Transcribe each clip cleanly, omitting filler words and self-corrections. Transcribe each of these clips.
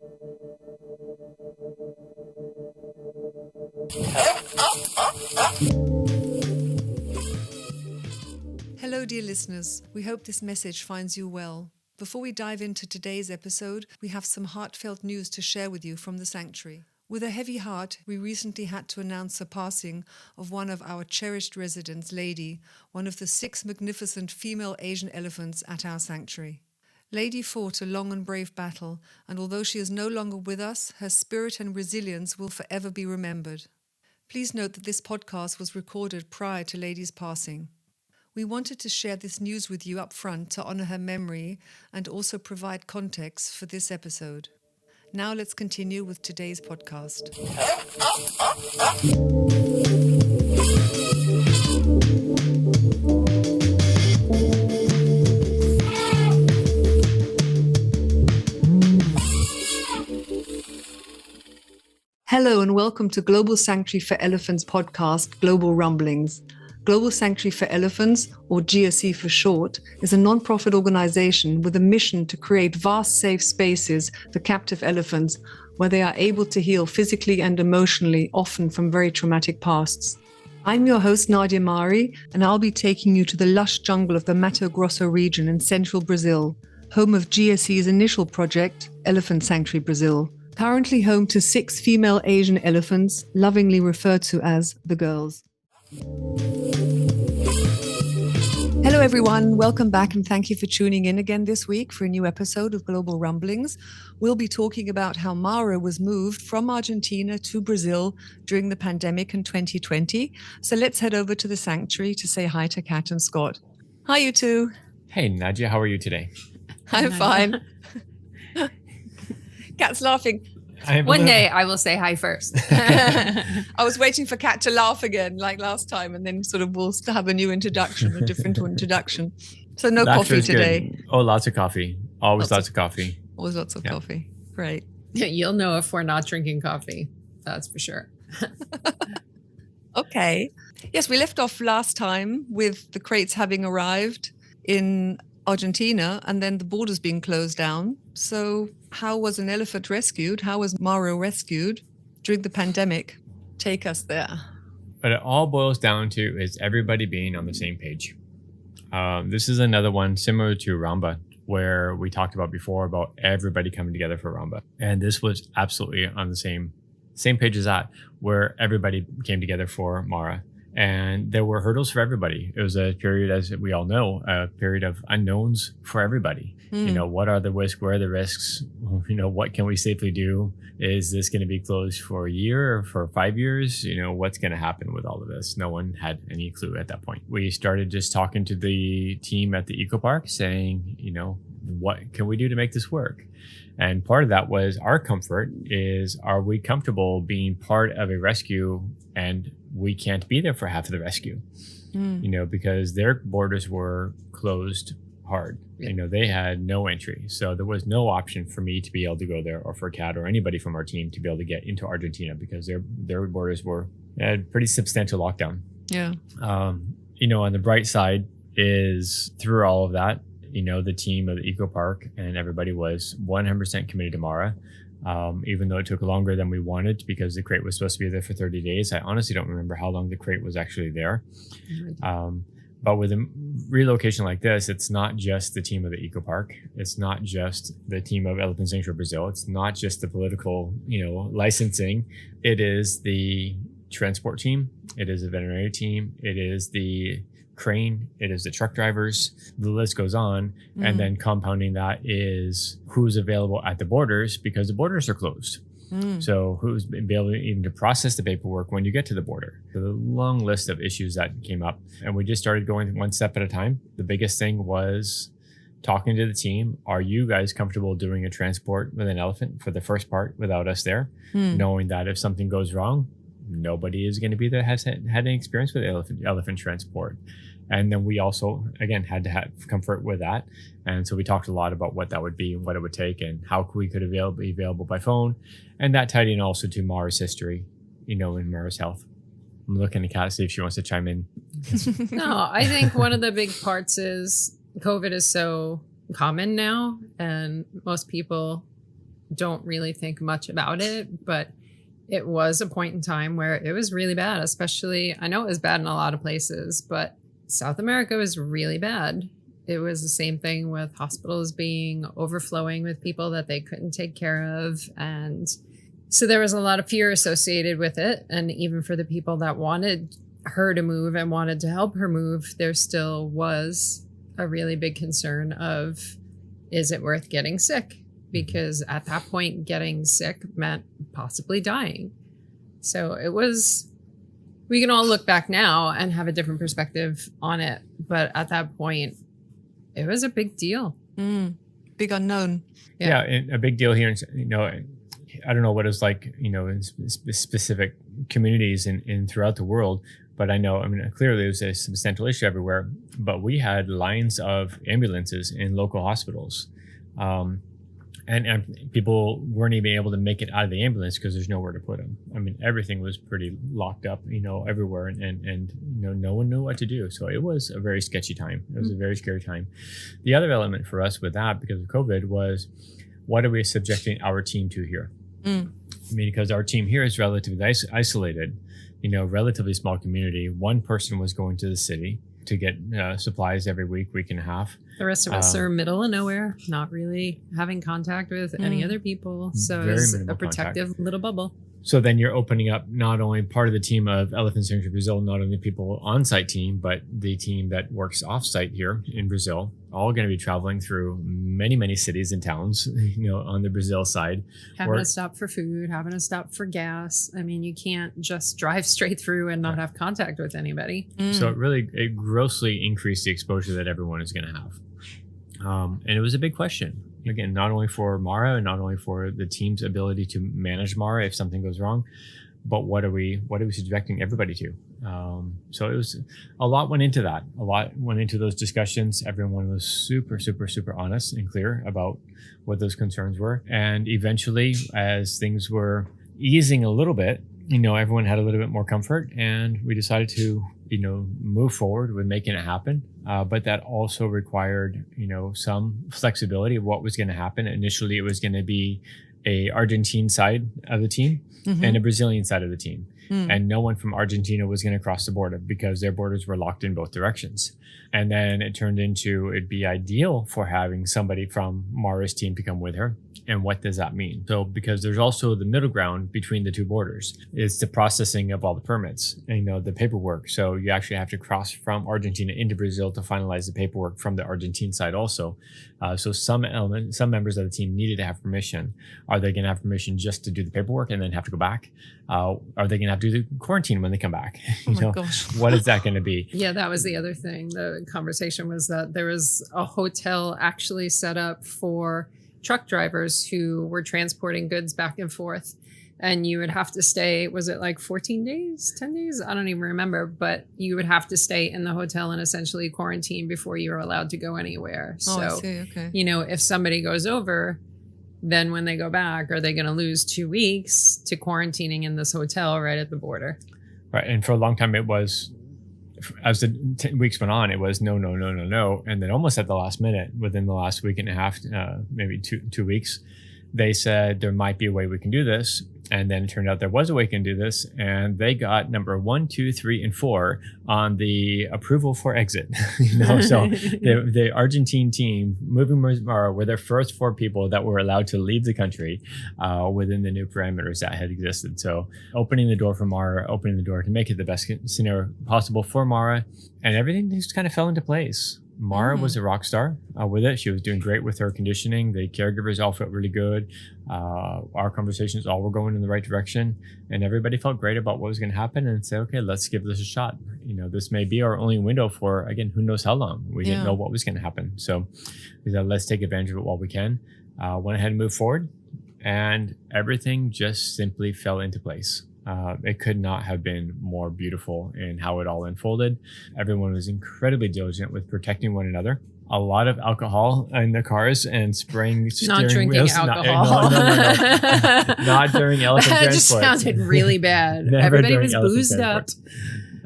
Hello, dear listeners. We hope this message finds you well. Before we dive into today's episode, we have some heartfelt news to share with you from the sanctuary. With a heavy heart, we recently had to announce the passing of one of our cherished residents, Lady, one of the 6 magnificent female Asian elephants at our sanctuary. Lady fought a long and brave battle, and although she is no longer with us, her spirit and resilience will forever be remembered. Please note that this podcast was recorded prior to Lady's passing. We wanted to share this news with you up front to honor her memory and also provide context for this episode. Now let's continue with today's podcast. Hello and welcome to Global Sanctuary for Elephants podcast, Global Rumblings. Global Sanctuary for Elephants, or GSE for short, is a non-profit organization with a mission to create vast safe spaces for captive elephants where they are able to heal physically and emotionally, often from very traumatic pasts. I'm your host, Nadia Mari, and I'll be taking you to the lush jungle of the Mato Grosso region in central Brazil, home of GSE's initial project, Elephant Sanctuary Brazil. Currently home to 6 female Asian elephants, lovingly referred to as the girls. Hello everyone, welcome back and thank you for tuning in again this week for a new episode of Global Rumblings. We'll be talking about how Mara was moved from Argentina to Brazil during the pandemic in 2020. So let's head over to the sanctuary to say hi to Kat and Scott. Hi you two. Hey Nadia, how are you today? I'm fine. Kat's laughing. One day I will say hi first. I was waiting for Kat to laugh again like last time and then sort of we'll have a new introduction, a different introduction. So no coffee today. Good. Oh, lots of coffee. Always lots of coffee. Always lots of coffee. Great. You'll know if we're not drinking coffee. That's for sure. Okay. Yes, we left off last time with the crates having arrived in Argentina and then the borders being closed down. So how was an elephant rescued? How was Mara rescued during the pandemic? Take us there. What it all boils down to is everybody being on the same page. This is another one similar to Ramba, where we talked about before about everybody coming together for Ramba. And this was absolutely on the same page as that, where everybody came together for Mara. And there were hurdles for everybody. It was a period, as we all know, a period of unknowns for everybody. You know, what are the risks? Where are the risks? You know, what can we safely do? Is this going to be closed for a year or for 5 years? You know, what's going to happen with all of this? No one had any clue at that point. We started just talking to the team at the eco park saying, you know, what can we do to make this work? And part of that was our comfort is, are we comfortable being part of a rescue and we can't be there for half of the rescue, you know, because their borders were closed hard. You know, they had no entry. So there was no option for me to be able to go there or for Kat or anybody from our team to be able to get into Argentina because their borders were a pretty substantial lockdown. Yeah. You know, on the bright side is through all of that, you know, the team of the eco park and everybody was 100% committed to Mara. Even though it took longer than we wanted because the crate was supposed to be there for 30 days. I honestly don't remember how long the crate was actually there. But with a relocation like this, it's not just the team of the eco park. It's not just the team of Elephant Sanctuary Brazil. It's not just the political, you know, licensing. It is the transport team. It is the veterinary team. It is the crane. It is the truck drivers. The list goes on. And then compounding that is who's available at the borders because the borders are closed. So who's been able even to process the paperwork when you get to the border. So the long list of issues that came up. And we just started going one step at a time. The biggest thing was talking to the team. Are you guys comfortable doing a transport with an elephant for the first part without us there? Knowing that if something goes wrong, nobody is going to be there has had any experience with elephant transport. And then we also, again, had to have comfort with that. And so we talked a lot about what that would be and what it would take and how we could be available by phone. And that tied in also to Mara's history, you know, in Mara's health. I'm looking at Kat to see if she wants to chime in. No, I think one of the big parts is COVID is so common now and most people don't really think much about it, but it was a point in time where it was really bad, especially, I know it was bad in a lot of places, but South America was really bad. It was the same thing with hospitals being overflowing with people that they couldn't take care of. And so there was a lot of fear associated with it. And even for the people that wanted her to move and wanted to help her move, there still was a really big concern of, is it worth getting sick? Because at that point, getting sick meant possibly dying. So it was, we can all look back now and have a different perspective on it. But at that point, it was a big deal. Big unknown. Yeah, and a big deal here. You know, I don't know what it's like, you know, in specific communities in throughout the world. But I know, I mean, clearly it was a substantial issue everywhere. But we had lines of ambulances in local hospitals. And people weren't even able to make it out of the ambulance because there's nowhere to put them. I mean, everything was pretty locked up, you know, everywhere, and you know, no one knew what to do. So it was a very sketchy time. It was a very scary time. The other element for us with that, because of COVID, was what are we subjecting our team to here? I mean, because our team here is relatively isolated, you know, relatively small community. One person was going to the city to get supplies every week and a half. The rest of us are middle of nowhere, not really having contact with any other people. So it's a protective little bubble. So then you're opening up not only part of the team of Elephant Sanctuary Brazil, not only people on-site team, but the team that works off-site here in Brazil, all going to be traveling through many, many cities and towns, you know, on the Brazil side. Having to stop for food, having to stop for gas. I mean, you can't just drive straight through and not have contact with anybody. So it grossly increased the exposure that everyone is going to have. And it was a big question. Again, not only for Mara and not only for the team's ability to manage Mara if something goes wrong, but what are we subjecting everybody to? So it was a lot went into that. A lot went into those discussions. Everyone was super, super, super honest and clear about what those concerns were. And eventually, as things were easing a little bit, you know, everyone had a little bit more comfort, and we decided to, you know, move forward with making it happen. But that also required, you know, some flexibility of what was going to happen. Initially, it was going to be a Argentine side of the team and a Brazilian side of the team. And no one from Argentina was going to cross the border because their borders were locked in both directions. And then it turned into, it'd be ideal for having somebody from Mara's team to come with her. And what does that mean? So, because there's also the middle ground between the two borders. It's the processing of all the permits, and, you know, the paperwork. So you actually have to cross from Argentina into Brazil to finalize the paperwork from the Argentine side also. So some members of the team needed to have permission. Are they going to have permission just to do the paperwork and then have to go back? Are they going to have to do the quarantine when they come back? Oh my gosh. What is that going to be? Yeah, that was the other thing. The conversation was that there was a hotel actually set up for truck drivers who were transporting goods back and forth. And you would have to stay, was it like 14 days, 10 days? I don't even remember, but you would have to stay in the hotel and essentially quarantine before you were allowed to go anywhere. Oh, I see. Okay. You know, if somebody goes over, then when they go back, are they going to lose 2 weeks to quarantining in this hotel right at the border? Right. And for a long time, it was, as the weeks went on, it was no. And then almost at the last minute, within the last week and a half, maybe two weeks, they said there might be a way we can do this. And then it turned out there was a way we can do this. And they got number 1, 2, 3, and 4 on the approval for exit. You know, so the Argentine team moving Mara were the first 4 people that were allowed to leave the country within the new parameters that had existed. So opening the door for Mara, opening the door to make it the best scenario possible for Mara, and everything just kind of fell into place. Mara was a rock star with it. She was doing great with her conditioning. The caregivers all felt really good. Our conversations all were going in the right direction, and everybody felt great about what was going to happen and said, okay, let's give this a shot. You know, this may be our only window for, again, who knows how long. We didn't know what was going to happen. So we said, let's take advantage of it while we can. Went ahead and moved forward, and everything just simply fell into place. It could not have been more beautiful in how it all unfolded. Everyone was incredibly diligent with protecting one another. A lot of alcohol in the cars and spraying steering not drinking wheels. alcohol. No. Not during elephant That transport. just sounded really bad. Never Everybody during was elephant boozed up.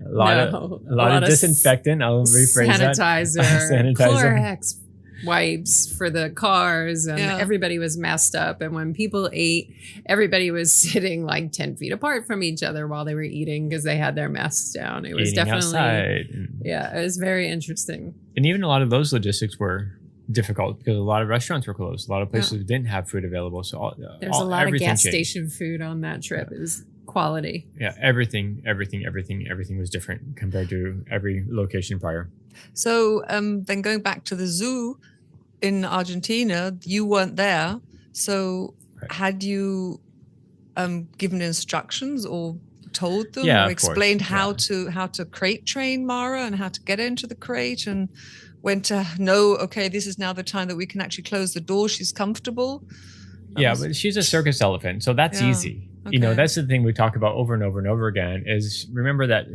A lot of disinfectant. I'll rephrase sanitizer, that. Sanitizer. Chlorox, wipes for the cars, and everybody was messed up. And when people ate, everybody was sitting like 10 feet apart from each other while they were eating because they had their masks down. It was Eating definitely outside. it was very interesting. And even a lot of those logistics were difficult because a lot of restaurants were closed. A lot of places didn't have food available. So there's a lot of gas changed. station food on that trip. It was quality. Yeah, everything was different compared to every location prior. So then going back to the zoo in Argentina, you weren't there. So had you given instructions or told them or explained how to crate train Mara and how to get into the crate and when to know, okay, this is now the time that we can actually close the door. She's comfortable. But she's a circus elephant, so that's easy. Okay. That's the thing we talk about over and over and over again is remember that,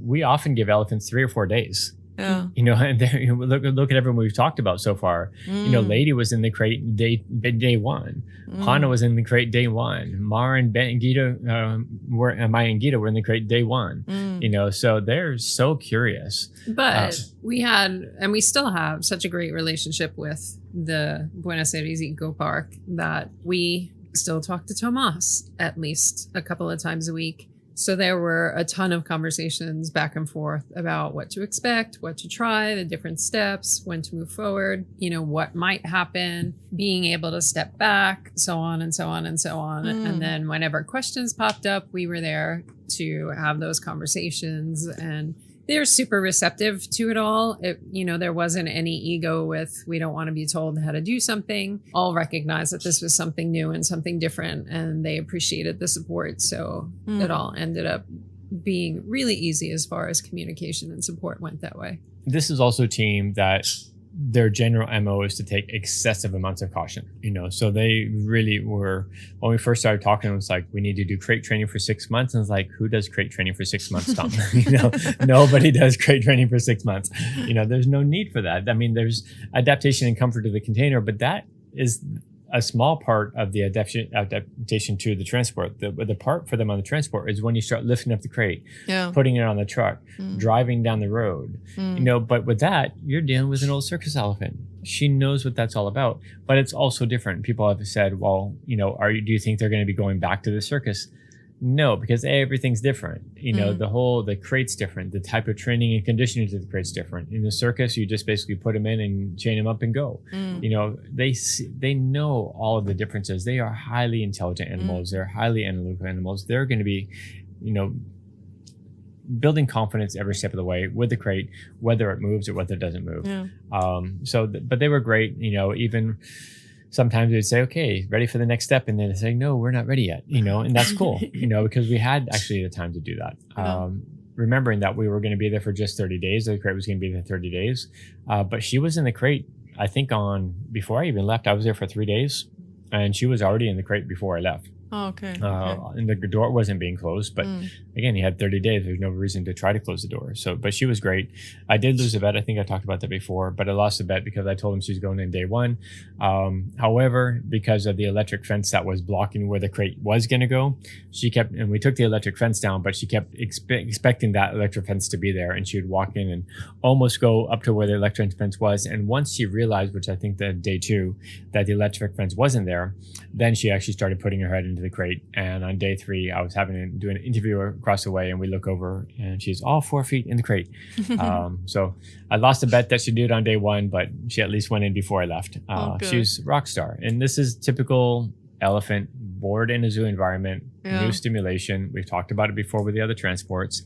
we often give elephants 3 or 4 days. Yeah. And look at everyone we've talked about so far. Lady was in the crate day one. Hana was in the crate day one. Mara and Ben and Gita Maya and Gita were in the crate day one. So they're so curious. But we had, and we still have, such a great relationship with the Buenos Aires Eco Park that we still talk to Tomas at least a couple of times a week. So there were a ton of conversations back and forth about what to expect, what to try, the different steps, when to move forward, what might happen, being able to step back, so on and so on and so on. And then whenever questions popped up, we were there to have those conversations, and they're super receptive to it all. There wasn't any ego with, we don't want to be told how to do something. All recognized that this was something new and something different, and they appreciated the support. So it all ended up being really easy as far as communication and support went that way. This is also a team that their general MO is to take excessive amounts of caution, so they really were, when we first started talking, it was like, we need to do crate training for 6 months. And it's like, who does crate training for 6 months, Tom? Nobody does crate training for 6 months. There's no need for that. I mean, there's adaptation and comfort to the container, but that is a small part of the adaptation to the transport. The part for them on the transport is when you start lifting up the crate, putting it on the truck, driving down the road. But with that, you're dealing with an old circus elephant. She knows what that's all about. But it's also different. People have said, well, do you think they're going to be going back to the circus? No, because everything's different. The crate's different. The type of training and conditioning to the crate's different. In the circus, you just basically put them in and chain them up and go. They know all of the differences. They are highly intelligent animals. They're highly analytical animals. They're going to be, building confidence every step of the way with the crate, whether it moves or whether it doesn't move. But they were great. Even sometimes they'd say, okay, ready for the next step. And then they'd say, no, we're not ready yet, and that's cool, because we had actually the time to do that. Remembering that we were going to be there for just 30 days. The crate was going to be there 30 days. But she was in the crate, I think before I even left, I was there for 3 days and she was already in the crate before I left. Oh, okay. And the door wasn't being closed, but again, you had 30 days. There's no reason to try to close the door. But she was great. I did lose a bet. I think I talked about that before, but I lost a bet because I told him she was going in day one. However, because of the electric fence that was blocking where the crate was going to go, and we took the electric fence down, but she kept expecting that electric fence to be there. And she would walk in and almost go up to where the electric fence was. And once she realized, which I think that day 2, that the electric fence wasn't there, then she actually started putting her head into the crate. And on day 3, I was having to do an interview across the way, and we look over and she's all 4 feet in the crate. So I lost a bet that she did on day 1, but she at least went in before I left. She's a rock star. And this is typical elephant, bored in a zoo environment, new stimulation. We've talked about it before with the other transports.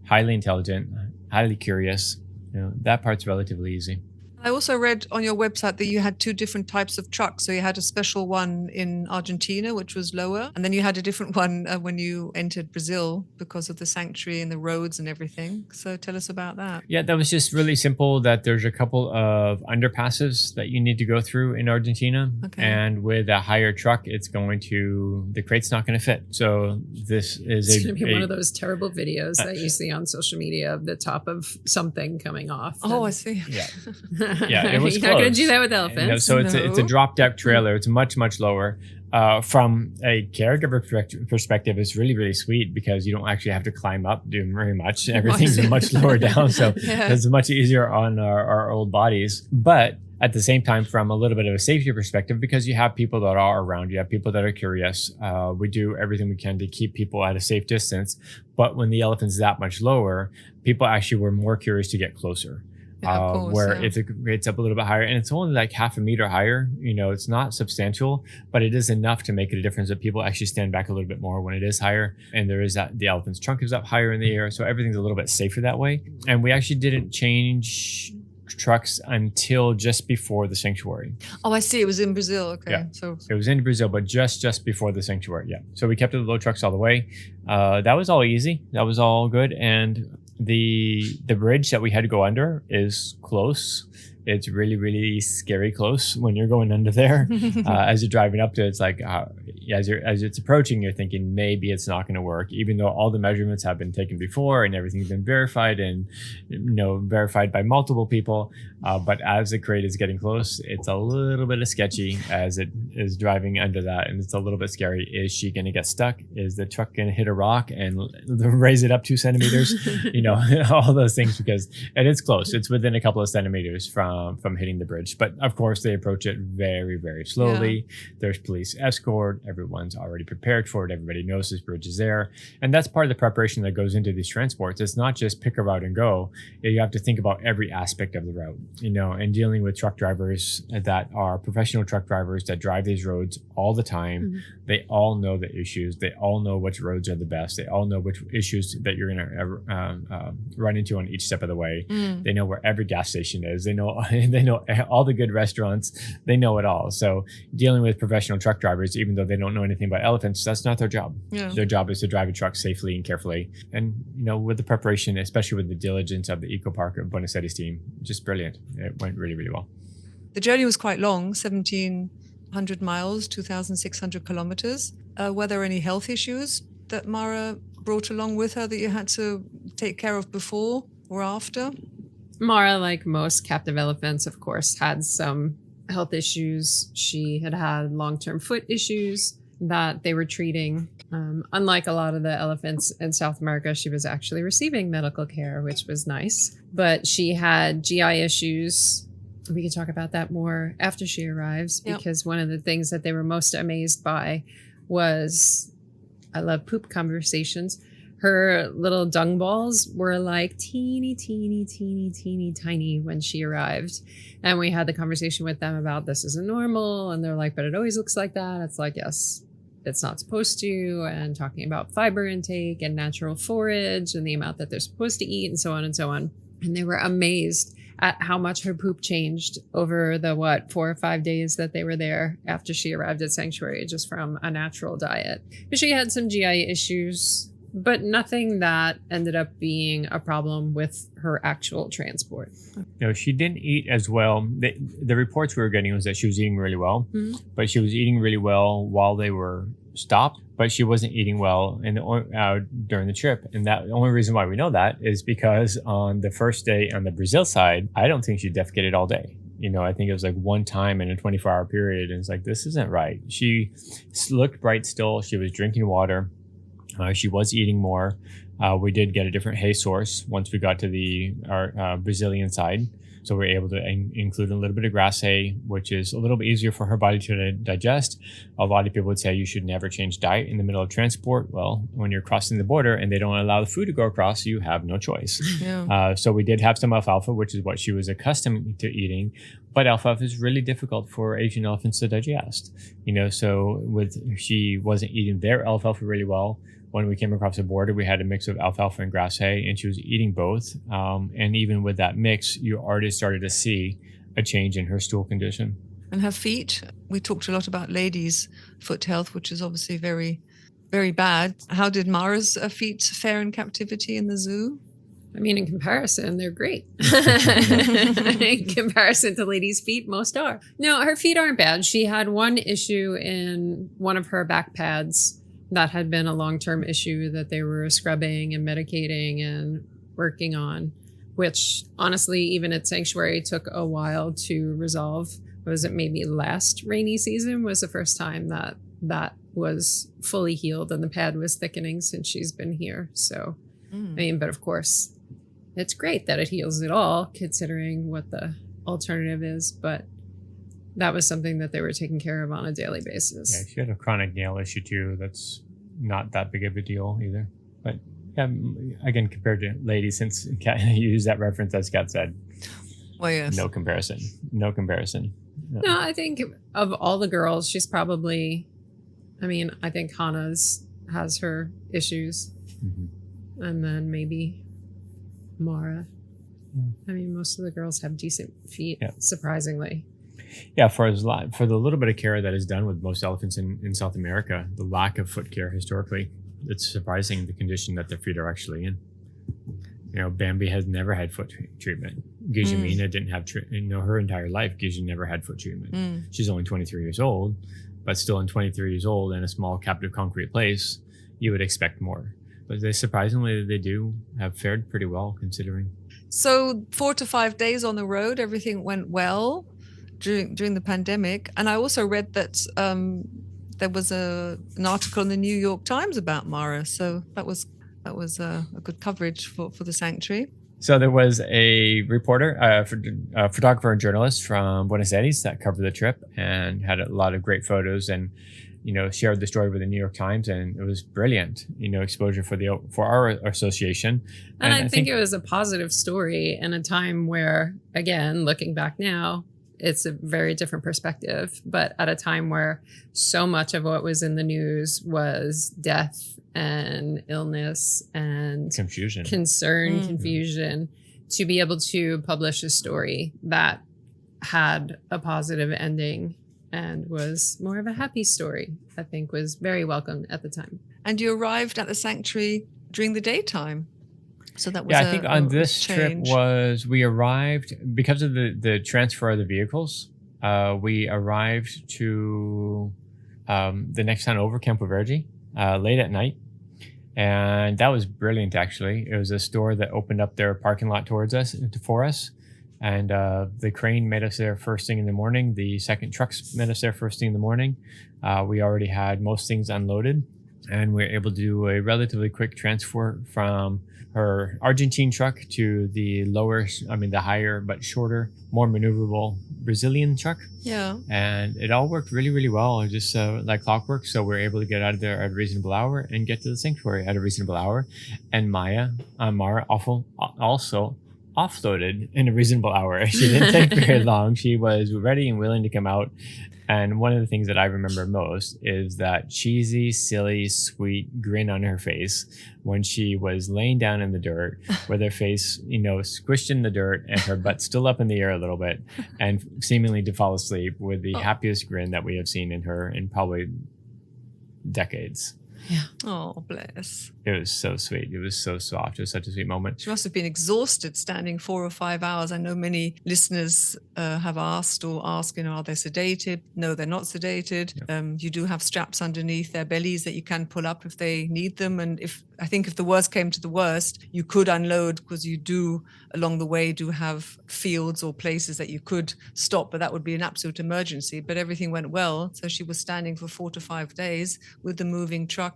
Highly intelligent, highly curious. That part's relatively easy. I also read on your website that you had 2 different types of trucks. So you had a special one in Argentina, which was lower. And then you had a different one when you entered Brazil because of the sanctuary and the roads and everything. So tell us about that. Yeah, that was just really simple, that there's a couple of underpasses that you need to go through in Argentina. Okay. And with a higher truck, the crate's not going to fit. So this is it's going to be one of those terrible videos that you see on social media of the top of something coming off. Oh, I see. Yeah. Yeah, it was You're not going to do that with elephants. So it's a drop deck trailer. It's much, much lower. From a caregiver perspective, it's really, really sweet because you don't actually have to climb up doing very much. Everything's much lower down. So it's much easier on our old bodies. But At the same time, from a little bit of a safety perspective, because you have people that are around, you have people that are curious. We do everything we can to keep people at a safe distance. But when the elephant's that much lower, people actually were more curious to get closer. If it's up a little bit higher, and it's only like half a meter higher, it's not substantial, but it is enough to make it a difference that people actually stand back a little bit more when it is higher. And there is that the elephant's trunk is up higher in the air. So everything's a little bit safer that way. And we actually didn't change trucks until just before the sanctuary. Oh, I see. It was in Brazil. Okay. Yeah. So it was in Brazil, but just before the sanctuary. Yeah. So we kept it low trucks all the way. That was all easy. That was all good. And the bridge that we had to go under is close. It's really, really scary close when you're going under there. As you're driving up to it, it's like as it's approaching, you're thinking maybe it's not going to work, even though all the measurements have been taken before and everything's been verified and verified by multiple people. But as the crate is getting close, it's a little bit of sketchy as it is driving under that, and it's a little bit scary. Is she going to get stuck? Is the truck going to hit a rock and raise it up 2 centimeters? All those things, because and it's close. It's within a couple of centimeters from hitting the bridge. But of course, they approach it very, very slowly. Yeah. There's police escort. Everyone's already prepared for it. Everybody knows this bridge is there. And that's part of the preparation that goes into these transports. It's not just pick a route and go. You have to think about every aspect of the route, and dealing with truck drivers that are professional truck drivers that drive these roads all the time. Mm-hmm. They all know the issues. They all know which roads are the best. They all know which issues that you're going to run into on each step of the way. Mm. They know where every gas station is. They know all the good restaurants. They know it all. So dealing with professional truck drivers, even though they don't know anything about elephants, that's not their job. Yeah. Their job is to drive a truck safely and carefully. And, with the preparation, especially with the diligence of the Eco Park of Buenos Aires team, just brilliant. It went really, really well. The journey was quite long, 1,700 miles, 2,600 kilometers. Were there any health issues that Mara brought along with her that you had to take care of before or after? Mara, like most captive elephants, of course, had some health issues. She had long-term foot issues that they were treating. Unlike a lot of the elephants in South America, she was actually receiving medical care, which was nice. But she had GI issues. We can talk about that more after she arrives, because one of the things that they were most amazed by was, I love poop conversations. Her little dung balls were like teeny tiny when she arrived. And we had the conversation with them about this isn't normal. And they're like, but it always looks like that. It's like, yes, it's not supposed to. And talking about fiber intake and natural forage and the amount that they're supposed to eat and so on and so on. And they were amazed at how much her poop changed over the 4 or 5 days that they were there after she arrived at Sanctuary, just from a natural diet. She had some GI issues, but nothing that ended up being a problem with her actual transport. She didn't eat as well. The reports we were getting was that she was eating really well, but she was eating really well while they were stopped, but she wasn't eating well during the trip. And the only reason why we know that is because on the first day on the Brazil side, I don't think she defecated all day. I think it was like one time in a 24-hour period. And it's like, this isn't right. She looked bright still. She was drinking water. She was eating more. We did get a different hay source once we got to our Brazilian side. So we were able to include a little bit of grass hay, which is a little bit easier for her body to digest. A lot of people would say you should never change diet in the middle of transport. Well, when you're crossing the border and they don't allow the food to go across, you have no choice. Yeah. So we did have some alfalfa, which is what she was accustomed to eating. But alfalfa is really difficult for Asian elephants to digest. So she wasn't eating their alfalfa really well. When we came across the border, we had a mix of alfalfa and grass hay, and she was eating both. And even with that mix, you already started to see a change in her stool condition. And her feet, we talked a lot about ladies' foot health, which is obviously very, very bad. How did Mara's feet fare in captivity in the zoo? I mean, in comparison, they're great. In comparison to ladies' feet, most are. No, her feet aren't bad. She had one issue in one of her back pads that had been a long-term issue that they were scrubbing and medicating and working on, which honestly, even at Sanctuary, took a while to resolve. Was it maybe last rainy season was the first time that was fully healed and the pad was thickening since she's been here. So, I mean, but of course, it's great that it heals it all, considering what the alternative is, but that was something that they were taking care of on a daily basis. Yeah, she had a chronic nail issue too. That's not that big of a deal either. But yeah, again, compared to Lady, since Kat used that reference, as Kat said, Well, yes. no comparison. No comparison. No, I think of all the girls, she's probably, I mean, I think Hannah's has her issues. Mm-hmm. And then maybe Mara. I mean, most of the girls have decent feet, surprisingly. Yeah, for the little bit of care that is done with most elephants in South America, the lack of foot care historically, it's surprising the condition that their feet are actually in. You know, Bambi has never had foot treatment. Gijamina didn't have her entire life. Gija never had foot treatment. She's only 23 years old, but still in 23 years old in a small captive concrete place, you would expect more. But surprisingly, they do have fared pretty well considering. So 4 to 5 days on the road, everything went well during the pandemic. And I also read that there was an article in the New York Times about Mara. So that was a good coverage for the sanctuary. So there was a reporter, a photographer and journalist from Buenos Aires that covered the trip and had a lot of great photos and, shared the story with the New York Times, and it was brilliant, exposure for our association. And I think it was a positive story in a time where, again, looking back now, it's a very different perspective, but at a time where so much of what was in the news was death and illness and confusion, confusion, to be able to publish a story that had a positive ending and was more of a happy story, I think was very welcome at the time. And you arrived at the sanctuary during the daytime. So that was I think on this trip we arrived because of the transfer of the vehicles. We arrived to the next town over, Campo Verde, late at night. And that was brilliant, actually. It was a store that opened up their parking lot for us. And the crane met us there first thing in the morning. The second trucks met us there first thing in the morning. We already had most things unloaded. And we were able to do a relatively quick transfer from her Argentine truck to the higher but shorter, more maneuverable Brazilian truck. Yeah. And it all worked really, really well, just like clockwork. So we were able to get out of there at a reasonable hour and get to the sanctuary at a reasonable hour. And Mara also offloaded in a reasonable hour. She didn't take very long. She was ready and willing to come out. And one of the things that I remember most is that cheesy, silly, sweet grin on her face when she was laying down in the dirt with her face, squished in the dirt and her butt still up in the air a little bit and seemingly to fall asleep with the happiest grin that we have seen in her in probably decades. Yeah. Oh, bless. It was so sweet. It was so soft. It was such a sweet moment. She must have been exhausted standing 4 or 5 hours. I know many listeners have asked, are they sedated? No, they're not sedated. Yeah. You do have straps underneath their bellies that you can pull up if they need them. And if the worst came to the worst, you could unload because you do along the way do have fields or places that you could stop, but that would be an absolute emergency. But everything went well. So she was standing for 4 to 5 days with the moving truck.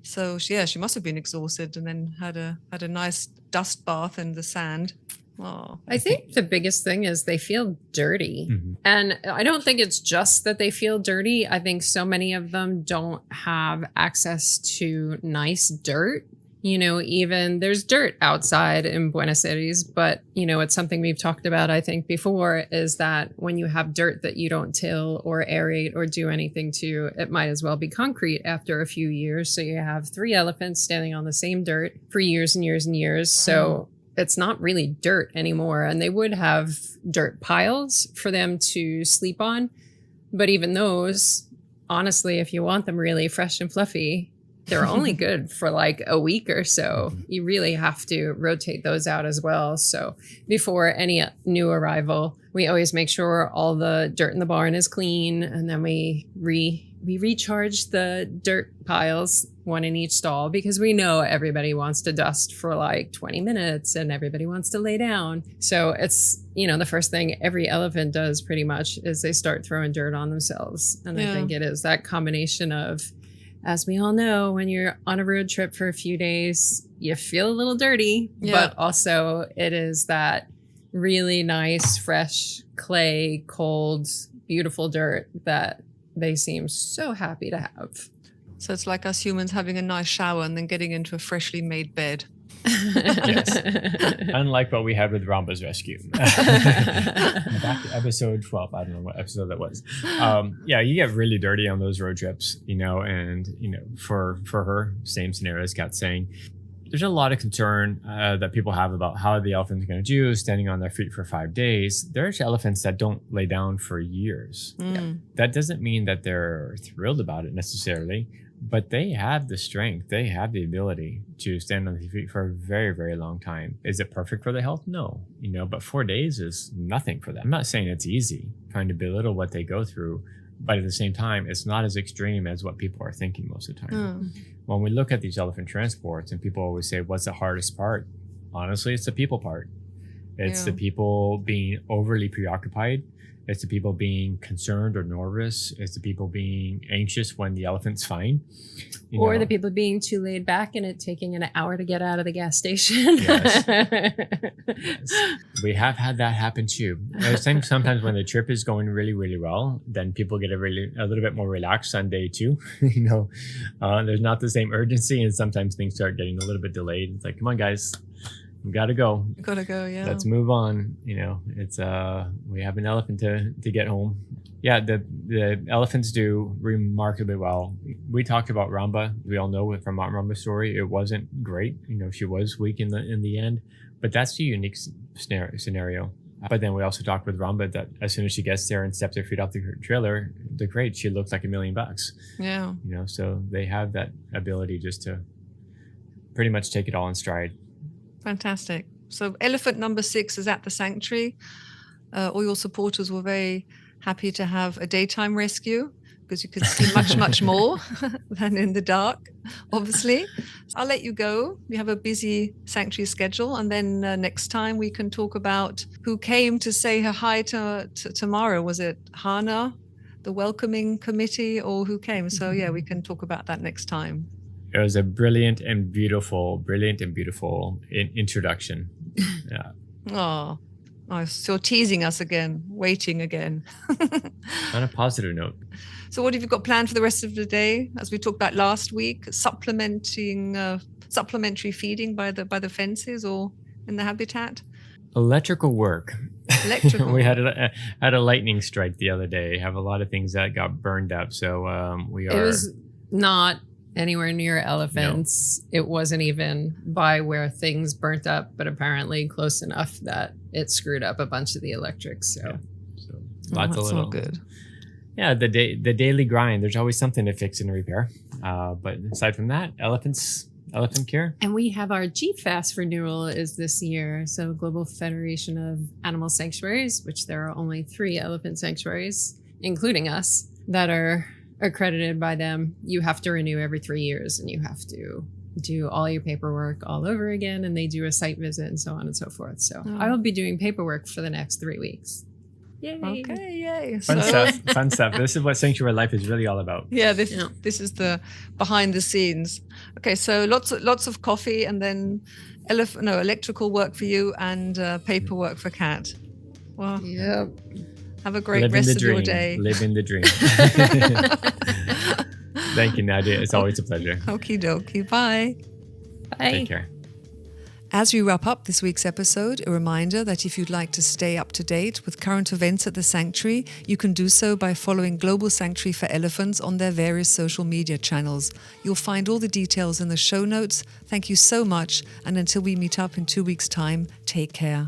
So she must have been exhausted and then had a nice dust bath in the sand. Oh, I think the biggest thing is they feel dirty. Mm-hmm. And I don't think it's just that they feel dirty. I think so many of them don't have access to nice dirt. Even there's dirt outside in Buenos Aires, but, it's something we've talked about, I think, before, is that when you have dirt that you don't till or aerate or do anything to, it might as well be concrete after a few years. So you have 3 elephants standing on the same dirt for years and years and years. So it's not really dirt anymore. And they would have dirt piles for them to sleep on. But even those, honestly, if you want them really fresh and fluffy, they're only good for like a week or so. You really have to rotate those out as well. So before any new arrival, we always make sure all the dirt in the barn is clean. And then we recharge the dirt piles, one in each stall, because we know everybody wants to dust for like 20 minutes and everybody wants to lay down. So it's, the first thing every elephant does pretty much is they start throwing dirt on themselves. And I think it is that combination of, as we all know, when you're on a road trip for a few days, you feel a little dirty, but also it is that really nice, fresh clay, cold, beautiful dirt that they seem so happy to have. So it's like us humans having a nice shower and then getting into a freshly made bed. Yes. Unlike what we had with Ramba's rescue. Back to episode 12. I don't know what episode that was. Yeah, you get really dirty on those road trips, and, for her, same scenario as Kat's saying. There's a lot of concern that people have about how the elephant's going to do, standing on their feet for 5 days. There's elephants that don't lay down for years. That doesn't mean that they're thrilled about it necessarily, but they have the strength, they have the ability to stand on their feet for a very, very long time. Is it perfect for their health? No, but 4 days is nothing for them. I'm not saying it's easy, trying to belittle what they go through, but at the same time, it's not as extreme as what people are thinking most of the time. When we look at these elephant transports, and people always say, what's the hardest part? Honestly, it's the people part. It's the people being overly preoccupied. It's the people being concerned or nervous. It's the people being anxious when the elephant's fine. Or the people being too laid back and it taking an hour to get out of the gas station. Yes. We have had that happen too. I think sometimes when the trip is going really, really well, then people get a little bit more relaxed on day 2. There's not the same urgency, and sometimes things start getting a little bit delayed. It's like, come on, guys. We gotta go. Yeah. Let's move on. It's we have an elephant to get home. Yeah, the elephants do remarkably well. We talked about Ramba. We all know from Ramba's story, it wasn't great. She was weak in the end, but that's the unique scenario. But then we also talked with Ramba that as soon as she gets there and steps her feet off the trailer, the crate, she looks like $1 million. Yeah. So they have that ability just to pretty much take it all in stride. Fantastic. So elephant number 6 is at the sanctuary. All your supporters were very happy to have a daytime rescue because you could see much, much more than in the dark, obviously. I'll let you go. You have a busy sanctuary schedule. And then next time we can talk about who came to say hi to Mara. Was it Hana, the welcoming committee, or who came? So yeah, we can talk about that next time. It was a brilliant and beautiful introduction. Yeah. Oh, so teasing us again, waiting again. On a positive note. So what have you got planned for the rest of the day? As we talked about last week, supplementary feeding by the fences or in the habitat? Electrical work. Electrical. We had a lightning strike the other day. Have a lot of things that got burned up. So It was not anywhere near elephants. No. It wasn't even by where things burnt up, but apparently close enough that it screwed up a bunch of the electrics. So lots of little. Not good. Yeah, the daily grind. There's always something to fix and repair. But aside from that, elephant care. And we have our GFAS renewal is this year. So Global Federation of Animal Sanctuaries, which there are only 3 elephant sanctuaries, including us, that are accredited by them. You have to renew every 3 years, and you have to do all your paperwork all over again, and they do a site visit and so on and so forth. So I will be doing paperwork for the next 3 weeks. Yay. Okay, yay. Fun stuff. This is what sanctuary life is really all about. Yeah, this is the behind the scenes. Okay, so lots of coffee, and then electrical work for you, and paperwork for Kat. Well, yep. Have a great rest of your day. Living the dream. Thank you, Nadia. It's always a pleasure. Okie dokie. Bye. Bye. Take care. As we wrap up this week's episode, a reminder that if you'd like to stay up to date with current events at the Sanctuary, you can do so by following Global Sanctuary for Elephants on their various social media channels. You'll find all the details in the show notes. Thank you so much, and until we meet up in 2 weeks' time, take care.